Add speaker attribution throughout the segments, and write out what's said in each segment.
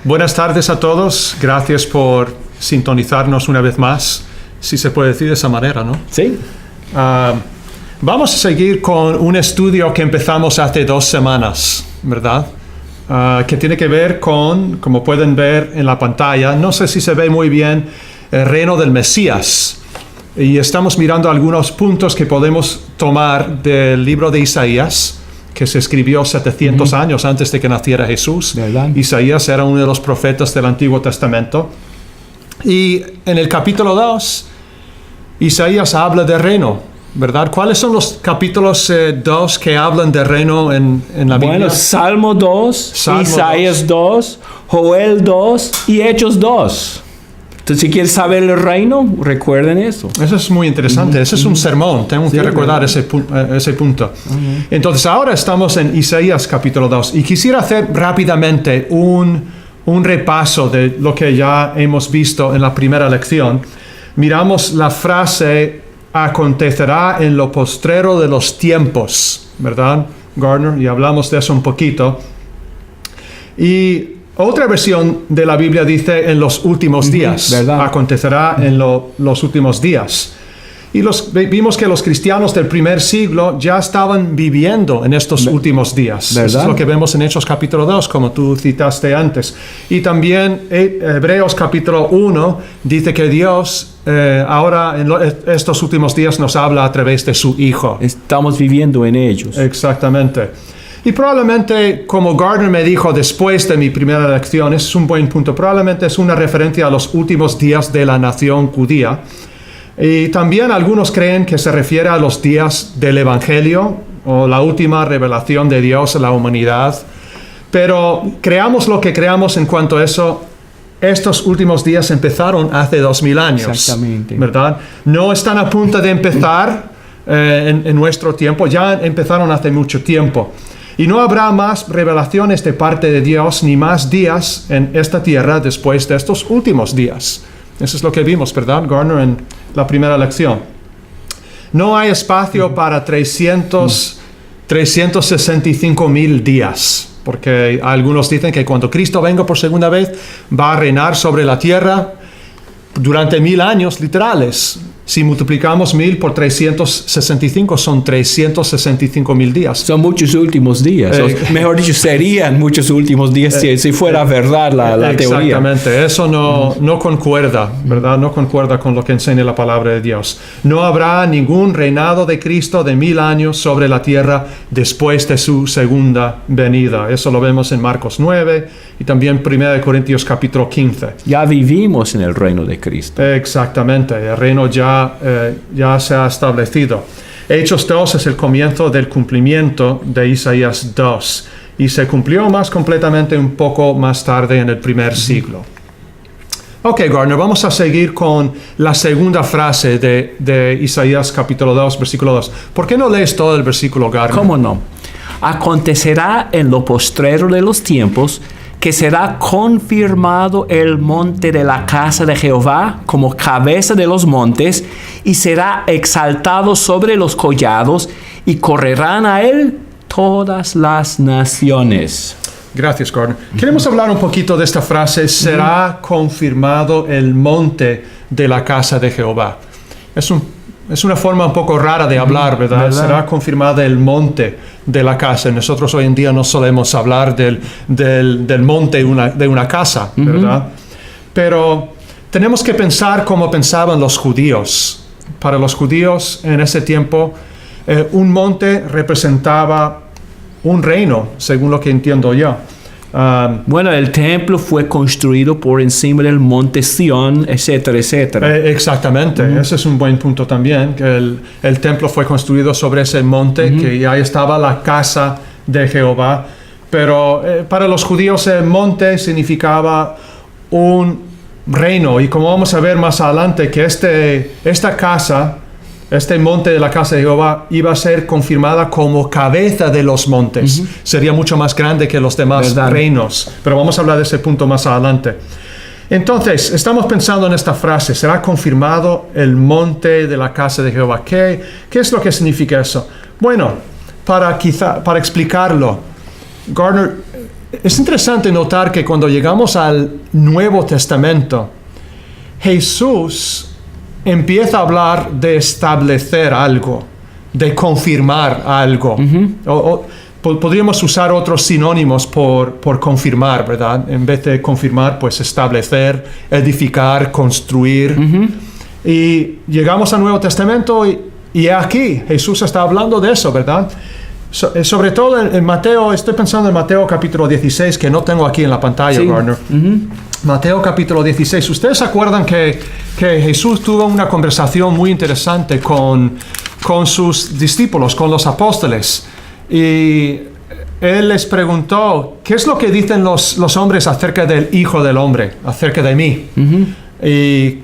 Speaker 1: Buenas tardes a todos. Gracias por sintonizarnos una vez más, si se puede decir de esa manera, ¿no?
Speaker 2: Sí.
Speaker 1: Vamos a seguir con un estudio que empezamos hace 2 semanas, ¿verdad? Que tiene que ver con, como pueden ver en la pantalla, no sé si se ve muy bien, el reino del Mesías. Y estamos mirando algunos puntos que podemos tomar del libro de Isaías, que se escribió 700 años antes de que naciera Jesús.
Speaker 2: ¿Verdad?
Speaker 1: Isaías era uno de los profetas del Antiguo Testamento. Y en el capítulo 2, Isaías habla de reino, ¿verdad? ¿Cuáles son los capítulos 2 que hablan de reino en la Biblia?
Speaker 2: Bueno, Salmo 2, Isaías 2, Joel 2 y Hechos 2. Entonces, si quieres saber el reino, recuerden eso.
Speaker 1: Eso es muy interesante. Ese es un sermón. Tengo que recordar ese punto. Entonces, ahora estamos en Isaías capítulo 2. Y quisiera hacer rápidamente un repaso de lo que ya hemos visto en la primera lección. Miramos la frase, acontecerá en lo postrero de los tiempos, ¿verdad, Gardner? Y hablamos de eso un poquito. Y otra versión de la Biblia dice en los últimos días.
Speaker 2: ¿Verdad?
Speaker 1: Acontecerá en los últimos días. Y vimos que los cristianos del primer siglo ya estaban viviendo en estos últimos días.
Speaker 2: ¿Verdad?
Speaker 1: Eso es lo que vemos en Hechos capítulo 2, como tú citaste antes. Y también Hebreos capítulo 1 dice que Dios ahora en estos últimos días nos habla a través de su Hijo.
Speaker 2: Estamos viviendo en ellos.
Speaker 1: Exactamente. Y probablemente, como Gardner me dijo después de mi primera lección, es un buen punto, probablemente es una referencia a los últimos días de la nación judía. Y también algunos creen que se refiere a los días del Evangelio o la última revelación de Dios a la humanidad. Pero creamos lo que creamos en cuanto a eso, estos últimos días empezaron hace 2000 años.
Speaker 2: Exactamente.
Speaker 1: ¿Verdad? No están a punto de empezar en nuestro tiempo, ya empezaron hace mucho tiempo. Y no habrá más revelaciones de parte de Dios ni más días en esta tierra después de estos últimos días. Eso es lo que vimos, ¿verdad, Gardner, en la primera lección? No hay espacio para 365,000 días, porque algunos dicen que cuando Cristo venga por segunda vez va a reinar sobre la tierra durante 1000 años literales. Si multiplicamos 1000 por 365, son 365,000 días.
Speaker 2: Son muchos últimos días. Mejor dicho, serían muchos últimos días si fuera verdad la teoría.
Speaker 1: Exactamente. Eso no concuerda, ¿verdad? No concuerda con lo que enseña la palabra de Dios. No habrá ningún reinado de Cristo de 1000 años sobre la tierra después de su segunda venida. Eso lo vemos en Marcos 9 y también 1 Corintios capítulo 15.
Speaker 2: Ya vivimos en el reino de Cristo.
Speaker 1: Exactamente. El reino ya se ha establecido. Hechos 2 es el comienzo del cumplimiento de Isaías 2 y se cumplió más completamente un poco más tarde en el primer siglo. Ok, Gardner, vamos a seguir con la segunda frase de Isaías capítulo 2, versículo 2. ¿Por qué no lees todo el versículo, Gardner?
Speaker 2: ¿Cómo no? Acontecerá en lo postrero de los tiempos que será confirmado el monte de la casa de Jehová como cabeza de los montes, y será exaltado sobre los collados, y correrán a él todas las naciones.
Speaker 1: Gracias, Gordon. Queremos hablar un poquito de esta frase, será confirmado el monte de la casa de Jehová. Es una forma un poco rara de hablar, ¿verdad? Será confirmado el monte de la casa. Nosotros hoy en día no solemos hablar del monte de una casa, ¿verdad? Pero tenemos que pensar como pensaban los judíos. Para los judíos en ese tiempo, un monte representaba un reino, según lo que entiendo yo.
Speaker 2: Bueno, el templo fue construido por encima del monte Sión, etcétera, etcétera.
Speaker 1: Exactamente, ese es un buen punto también, que el templo fue construido sobre ese monte, que ahí estaba la casa de Jehová. Pero para los judíos el monte significaba un reino, y como vamos a ver más adelante, que esta casa, este monte de la casa de Jehová iba a ser confirmada como cabeza de los montes. Sería mucho más grande que los demás reinos. Pero vamos a hablar de ese punto más adelante. Entonces, estamos pensando en esta frase, será confirmado el monte de la casa de Jehová. ¿Qué es lo que significa eso? Bueno, para explicarlo, Gardner, es interesante notar que cuando llegamos al Nuevo Testamento, Jesús empieza a hablar de establecer algo, de confirmar algo. Podríamos usar otros sinónimos por confirmar, ¿verdad? En vez de confirmar, pues establecer, edificar, construir. Y llegamos al Nuevo Testamento y aquí Jesús está hablando de eso, ¿verdad? Sobre todo en Mateo, estoy pensando en Mateo capítulo 16, que no tengo aquí en la pantalla, sí. Gardner. Mateo capítulo 16. ¿Ustedes se acuerdan que Jesús tuvo una conversación muy interesante con sus discípulos, con los apóstoles? Y Él les preguntó, ¿qué es lo que dicen los hombres acerca del Hijo del Hombre, acerca de mí? Y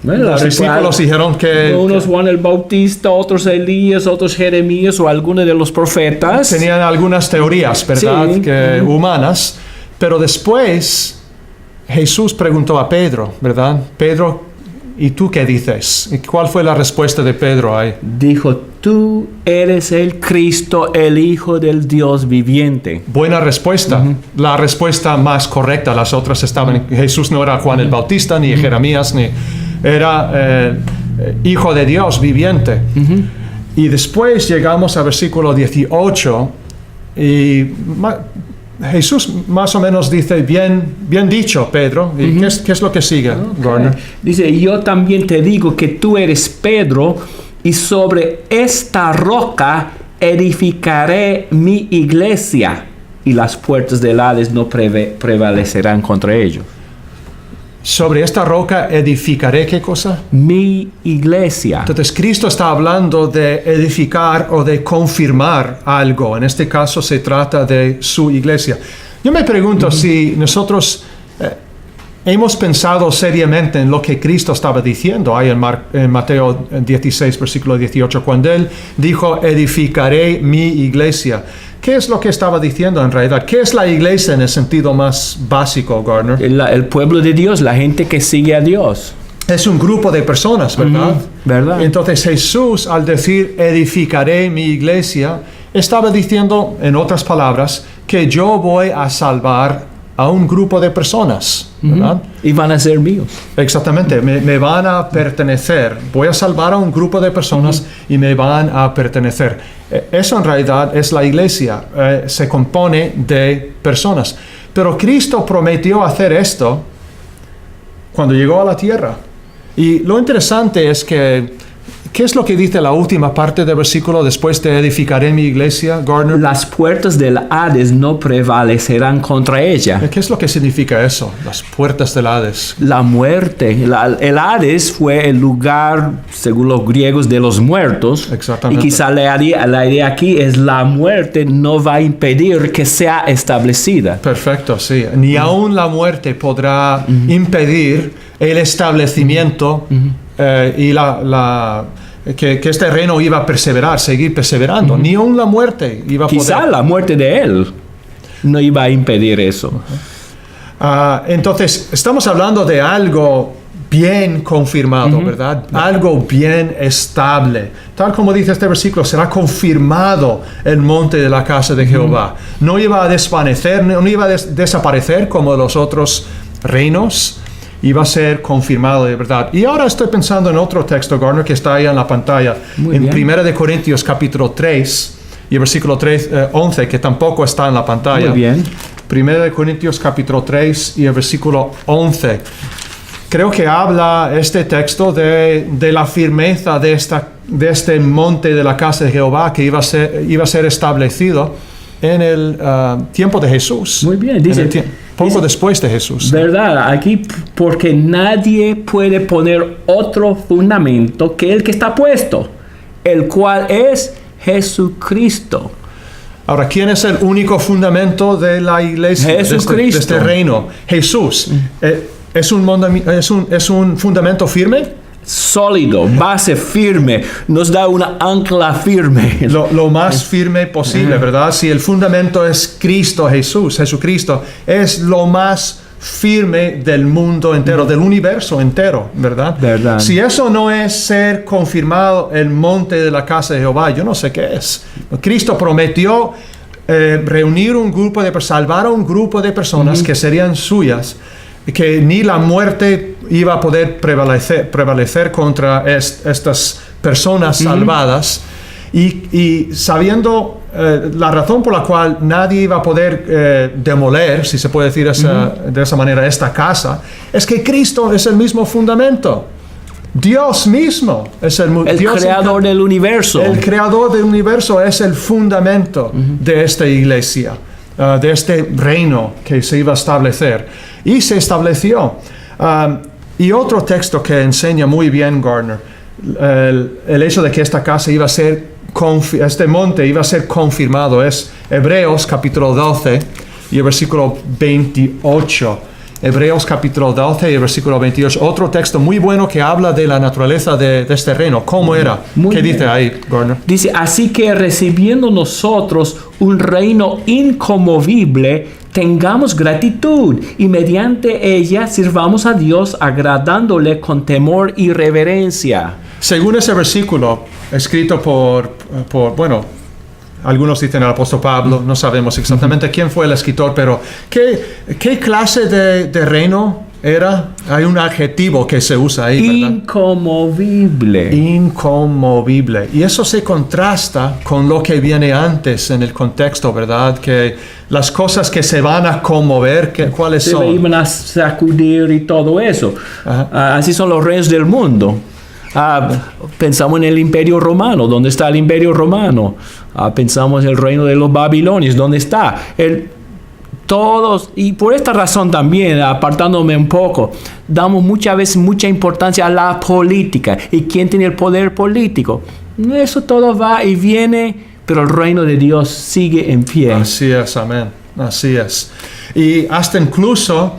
Speaker 1: bueno, los discípulos dijeron que
Speaker 2: unos Juan el Bautista, otros Elías, otros Jeremías o alguno de los profetas.
Speaker 1: Tenían algunas teorías, ¿verdad? Sí. Humanas. Pero después Jesús preguntó a Pedro, ¿verdad? Pedro, ¿y tú qué dices? ¿Y cuál fue la respuesta de Pedro ahí?
Speaker 2: Dijo, tú eres el Cristo, el Hijo del Dios viviente.
Speaker 1: Buena respuesta. La respuesta más correcta. Las otras estaban... Jesús no era Juan el Bautista, ni Jeremías, ni... Era Hijo de Dios viviente. Y después llegamos al versículo 18 y Jesús más o menos dice, bien dicho, Pedro. ¿Y qué es lo que sigue, Gardner?
Speaker 2: Dice, yo también te digo que tú eres Pedro y sobre esta roca edificaré mi iglesia y las puertas del Hades no prevalecerán contra ello.
Speaker 1: Sobre esta roca edificaré, ¿qué cosa?
Speaker 2: Mi iglesia.
Speaker 1: Entonces Cristo está hablando de edificar o de confirmar algo. En este caso se trata de su iglesia. Yo me pregunto si nosotros hemos pensado seriamente en lo que Cristo estaba diciendo ahí en Mateo 16, versículo 18, cuando Él dijo, edificaré mi iglesia. ¿Qué es lo que estaba diciendo en realidad? ¿Qué es la iglesia en el sentido más básico, Gardner?
Speaker 2: El pueblo de Dios, la gente que sigue a Dios.
Speaker 1: Es un grupo de personas, ¿verdad?
Speaker 2: ¿Verdad?
Speaker 1: Entonces Jesús, al decir edificaré mi iglesia, estaba diciendo, en otras palabras, que yo voy a salvar a un grupo de personas, ¿verdad?
Speaker 2: Y van a ser míos.
Speaker 1: Exactamente, me van a pertenecer. Voy a salvar a un grupo de personas y me van a pertenecer. Eso en realidad es la iglesia, se compone de personas. Pero Cristo prometió hacer esto cuando llegó a la tierra. Y lo interesante es que, ¿qué es lo que dice la última parte del versículo después de edificaré mi iglesia, Gardner?
Speaker 2: Las puertas del Hades no prevalecerán contra ella.
Speaker 1: ¿Qué es lo que significa eso? Las puertas del Hades.
Speaker 2: La muerte. El Hades fue el lugar, según los griegos, de los muertos.
Speaker 1: Exactamente.
Speaker 2: Y quizá la idea aquí es la muerte no va a impedir que sea establecida.
Speaker 1: Perfecto, sí. Ni aún la muerte podrá impedir el establecimiento y que este reino iba a perseverar, seguir perseverando. Ni aún la muerte iba a poder.
Speaker 2: Quizá la muerte de Él no iba a impedir eso.
Speaker 1: Entonces, estamos hablando de algo bien confirmado, ¿verdad? Algo bien estable. Tal como dice este versículo, será confirmado el monte de la casa de Jehová. No iba a desvanecer, no iba a desaparecer como los otros reinos. Iba a ser confirmado de verdad. Y ahora estoy pensando en otro texto, Gardner, que está ahí en la pantalla. En 1 de Corintios capítulo 3 y el versículo 11, que tampoco está en la pantalla.
Speaker 2: Muy bien.
Speaker 1: 1 de Corintios capítulo 3 y el versículo 11. Creo que habla este texto de la firmeza de este monte de la casa de Jehová que iba a ser establecido en el tiempo de Jesús.
Speaker 2: Muy bien, dice...
Speaker 1: Poco después de Jesús.
Speaker 2: ¿Verdad? Aquí, porque nadie puede poner otro fundamento que el que está puesto, el cual es Jesucristo.
Speaker 1: Ahora, ¿quién es el único fundamento de la iglesia?
Speaker 2: Jesucristo.
Speaker 1: De este reino. Jesús. ¿Es un fundamento firme?
Speaker 2: Sólido, base firme, nos da una ancla firme.
Speaker 1: Lo más firme posible, ¿verdad? Si el fundamento es Cristo Jesús, Jesucristo, es lo más firme del mundo entero, del universo entero, ¿verdad?
Speaker 2: ¿Verdad?
Speaker 1: Si eso no es ser confirmado el monte de la casa de Jehová, yo no sé qué es. Cristo prometió reunir un grupo salvar a un grupo de personas que serían suyas, que ni la muerte iba a poder prevalecer contra estas personas salvadas, y sabiendo la razón por la cual nadie iba a poder demoler, si se puede decir de esa manera, esta casa, es que Cristo es el mismo fundamento. Dios mismo es el
Speaker 2: creador del universo.
Speaker 1: El creador del universo es el fundamento de esta iglesia, de este reino que se iba a establecer. Y se estableció. Y otro texto que enseña muy bien Gardner, el hecho de que esta casa iba a ser, este monte iba a ser confirmado, es Hebreos capítulo 12 y el versículo 28. Hebreos capítulo 12 y el versículo 28. Otro texto muy bueno que habla de la naturaleza de este reino. ¿Cómo era? ¿Qué dice ahí, Gardner?
Speaker 2: Dice, así que recibiendo nosotros un reino inconmovible, tengamos gratitud y mediante ella sirvamos a Dios agradándole con temor y reverencia.
Speaker 1: Según ese versículo, escrito por algunos dicen el apóstol Pablo, no sabemos exactamente quién fue el escritor, pero ¿qué clase de reino era? Hay un adjetivo que se usa ahí, ¿verdad?
Speaker 2: Inconmovible.
Speaker 1: Inconmovible. Y eso se contrasta con lo que viene antes en el contexto, ¿verdad? Que las cosas que se van a conmover, ¿cuáles son?
Speaker 2: Se iban a sacudir y todo eso. Así son los reyes del mundo. Pensamos en el Imperio Romano. ¿Dónde está el Imperio Romano? Pensamos en el reino de los babilonios. ¿Dónde está? Todos, y por esta razón también, apartándome un poco, damos muchas veces mucha importancia a la política. ¿Y quién tiene el poder político? Eso todo va y viene, pero el reino de Dios sigue en pie.
Speaker 1: Así es, amén. Así es. Y hasta incluso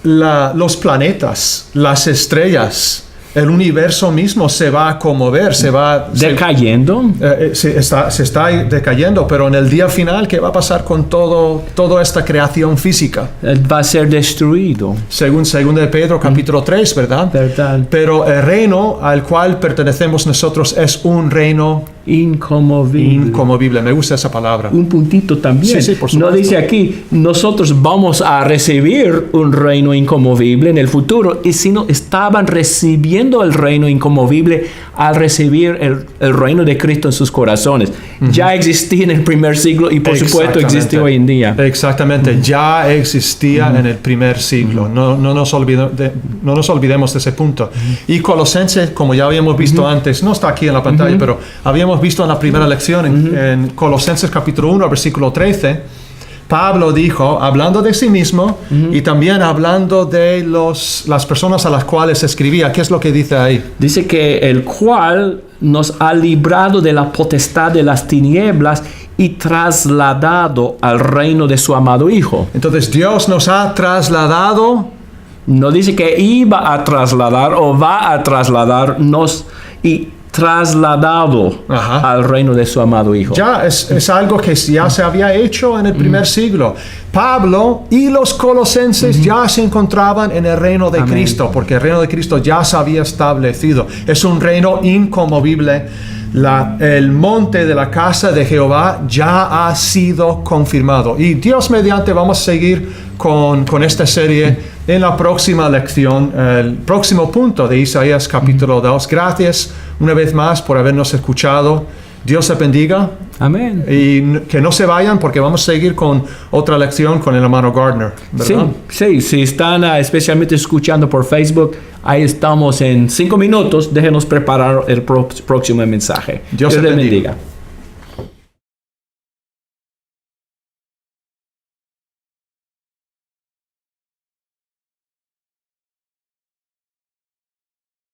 Speaker 1: los planetas, las estrellas, el universo mismo se va a conmover, se va
Speaker 2: decayendo.
Speaker 1: Se está decayendo, pero en el día final, ¿qué va a pasar con toda esta creación física?
Speaker 2: Va a ser destruido.
Speaker 1: Según de Pedro, capítulo 3, ¿verdad?
Speaker 2: ¿Verdad?
Speaker 1: Pero el reino al cual pertenecemos nosotros es un reino inconmovible. Me gusta esa palabra.
Speaker 2: Un puntito también.
Speaker 1: Sí, por supuesto.
Speaker 2: No dice aquí, nosotros vamos a recibir un reino inconmovible en el futuro, y sino estaban recibiendo el reino inconmovible al recibir el reino de Cristo en sus corazones. Ya existía en el primer siglo y por supuesto existe hoy en día.
Speaker 1: Exactamente, ya existía en el primer siglo. No nos olvidemos de ese punto. Y Colosenses, como ya habíamos visto antes, no está aquí en la pantalla, pero habíamos visto en la primera lección en Colosenses capítulo 1, versículo 13, Pablo dijo, hablando de sí mismo y también hablando de las personas a las cuales escribía. ¿Qué es lo que dice ahí?
Speaker 2: Dice que el cual nos ha librado de la potestad de las tinieblas y trasladado al reino de su amado Hijo.
Speaker 1: Entonces, Dios nos ha trasladado.
Speaker 2: No dice que iba a trasladar o va a trasladarnos, y trasladado al reino de su amado Hijo.
Speaker 1: Ya es algo que ya se había hecho en el primer siglo. Pablo y los colosenses ya se encontraban en el reino de Cristo, porque el reino de Cristo ya se había establecido. Es un reino inconmovible. El monte de la casa de Jehová ya ha sido confirmado. Y Dios mediante vamos a seguir con esta serie en la próxima lección, el próximo punto de Isaías capítulo 2. Gracias una vez más por habernos escuchado. Dios te bendiga.
Speaker 2: Amén.
Speaker 1: Y que no se vayan, porque vamos a seguir con otra lección con el hermano Gardner, ¿verdad?
Speaker 2: Sí, si están especialmente escuchando por Facebook, ahí estamos en 5 minutos. Déjenos preparar el próximo mensaje.
Speaker 1: Dios te bendiga.